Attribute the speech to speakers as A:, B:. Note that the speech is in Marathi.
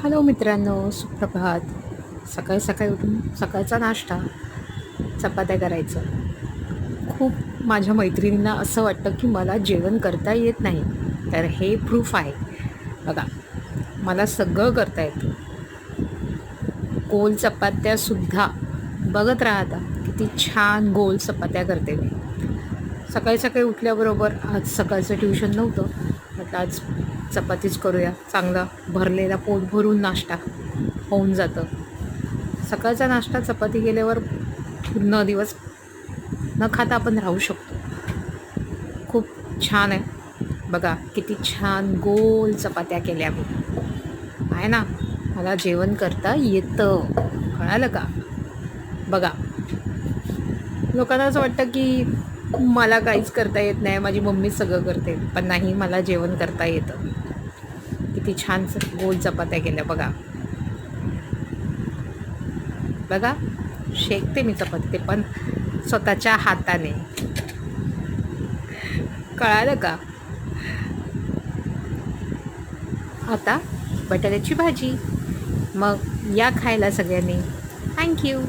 A: हॅलो मित्रांनो, सुप्रभात. सकाळी सकाळी उठून सकाळचा नाश्ता चपात्या करायचं. खूप माझ्या मैत्रिणींना असं वाटतं की मला जेवण करता येत नाही. तर हे प्रूफ आहे. बघा, मला सगळं करता येतं. गोल चपात्यासुद्धा बघत राहा आता किती छान गोल चपात्या करते मी. सकाळी सकाळी उठल्याबरोबर आज सकाळचं ट्युशन नव्हतं, म्हटलं आज चपातीच करूया. चांगला भरलेला पोट भरून नाश्ता होऊन जातं. सकाळचा नाश्ता चपाती केल्यावर पूर्ण दिवस न खाता आपण राहू शकतो. खूप छान आहे. बघा किती छान गोल चपात्या केल्या मी. आहे ना, मला जेवण करता येतं. कळालं का? बघा, लोकांना असं वाटतं की मला काहीच करता येत नाही, माझी मम्मी सगळं करते. पण नाही, मला जेवण करता येतं. किती छान गोल चपात्या केल्या बघा. बघा, शेकते मी चपाती, ते पण स्वतःच्या हाताने. कळालं का? आता बटाट्याची भाजी. मग या खायला सगळ्यांनी. थँक्यू.